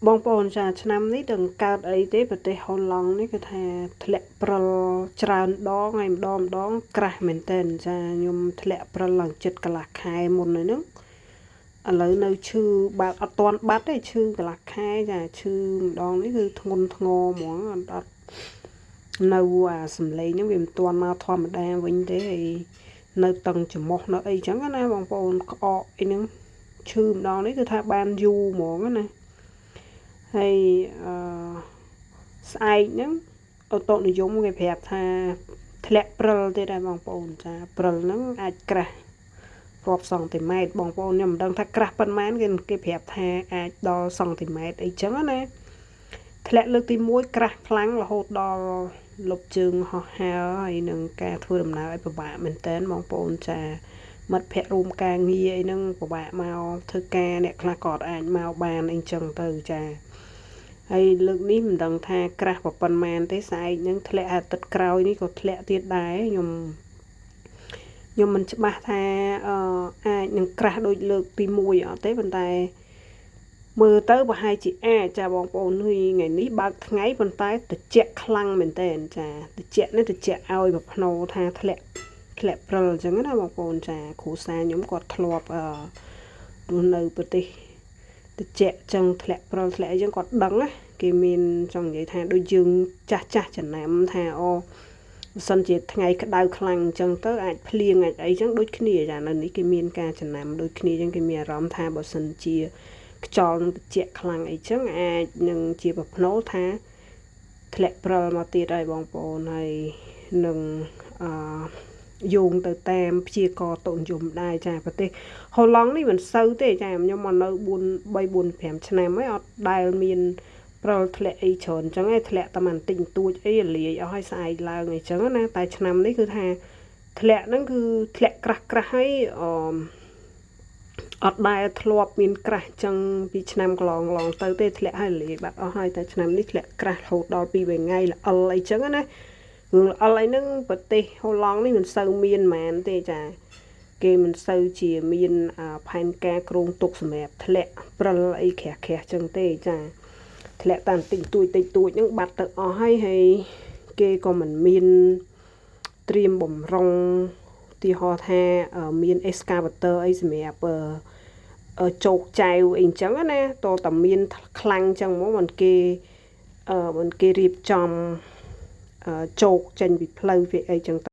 បងប្អូនចាឆ្នាំនេះដឹងកើតអីទេប្រទេសហូឡង់នេះគឺថាធ្លាក់ព្រិលច្រើនដងហើយម្ដងក្រាស់មែនតើចាខ្ញុំធ្លាក់ព្រិលឡើងចិត្តកន្លះខែមុនហ្នឹងឥឡូវនៅឈឺបើអត់ទាន់បាត់ទេឈឺកន្លះខែចាឈឺម្ដងនេះគឺធ្ងន់ធ្ងរហ្មងអត់នៅអាសំឡេងហ្នឹងវាមិនទាន់មកធម្មតាវិញទេហើយនៅតឹងច្រមុះនៅអីចឹងណាបងប្អូនក្អកអីហ្នឹងឈឺម្ដងនេះគឺថាបានយូរហ្មងណាហើយស្អែកហ្នឹងអូតូនិយមគេប្រាប់ថាធ្លាក់ព្រិលទេដែរបងប្អូនចាព្រិលហ្នឹងអាចក្រាស់រាប់សង់ទីម៉ែត្របងប្អូនខ្ញុំមិនដឹងថាក្រាស់ប៉ុន្មានគេប្រាប់ថាអាចដល់សង់ទីម៉ែត្រអីចឹងណាធ្លាក់លើកទី1ក្រាស់ខ្លាំងរហូតដល់លុបជើងហោះហើរហើយនឹងការធ្វើដំណើរឲ្យពិបាកមែនតើបងប្អូនចាមិត្តភ័ក្តិរួមការងារអីហ្នឹងពិបាកមកធ្វើការអ្នកខ្លះក៏អាចមកបានអីចឹងទៅចាហើយលើកនេះមិនដឹងថាក្រាស់ប៉ុន្មានទេស្អែកនឹងធ្លាក់អាទិត្យក្រោយនេះក៏ធ្លាក់ទៀតដែរខ្ញុំមិនច្បាស់ថាអាចនឹងក្រាស់ដូចលើកទី1អត់ទេប៉ុន្តែមើលទៅប្រហែលជាអាចចាបងប្អូនថ្ងៃនេះបើកថ្ងៃប៉ុន្តែត្រជាក់ខ្លាំងមែនតើចាត្រជាក់នេះត្រជាក់ឲ្យប្រភ្នោថាធ្លាក់ព្រិលអញ្ចឹងណាបងប្អូនចាគ្រូសាខ្ញុំគាត់ធ្លាប់រស់នៅប្រទេសត្រជាក់ចឹងធ្លាក់ព្រិលធ្លាក់អីចឹងគាត់ដឹងណាគេមានចង់និយាយថាដូចយើងចាស់ចំណាំថាបើសិនជាថ្ងៃក្តៅខ្លាំងអញ្ចឹងទៅអាចភ្លៀងអាចអីចឹងដូចគ្នាចានៅនេះគេមានការចំណាំដូចគ្នាចឹងគេមានអារម្មណ៍ថាបើសិនជាខ្យល់នឹងត្រជាក់ខ្លាំងអីចឹងអាចនឹងជាប្រភ្នូថាធ្លាក់ព្រិលមកទៀតហើយបងប្អូនហើយនឹងយោងទៅតាមព្យាករណ៍តុនិយមដែរចាប្រទេសហូឡង់នេះមិនសូវទេចាខ្ញុំមកនៅ3-4-5ឆ្នាំហើយអត់ដែលមានព្រិលធ្លាក់អីច្រើនអញ្ចឹងឯងធ្លាក់តែបន្តិចបន្តួចអីលាយអស់ឲ្យស្អែកឡើងអីចឹងណាតែឆ្នាំនេះគឺថាធ្លាក់ហ្នឹងគឺធ្លាក់ក្រាស់ហើយអត់ដែលធ្លាប់មានក្រាស់ចឹងពីឆ្នាំកន្លងទៅទេធ្លាក់ឲ្យលាយបាត់អស់ហើយតែឆ្នាំនេះធ្លាក់ក្រាស់រហូតដល់2-3ថ្ងៃល្អិលអីចឹងណារឿងល្អិលអីហ្នឹងប្រទេសហូឡង់នេះមិនសូវមានហ្មងទេចាគេមិនសូវជាមានផែនការគ្រោងទុកសម្រាប់ធ្លាក់ព្រិលអីក្រាស់ចឹងទេចាធ្លាក់តាមតិចតួចហ្នឹងបាត់ទៅអស់ហើយគេក៏មិនមានត្រៀមបំរុងទីហោថាមាន excavator អីសម្រាប់ជោគចែវអីចឹងណាតើតាមានខ្លាំងចឹងហ្មងមិនគេរៀបចំជោគចេញពីផ្លូវវាអីចឹង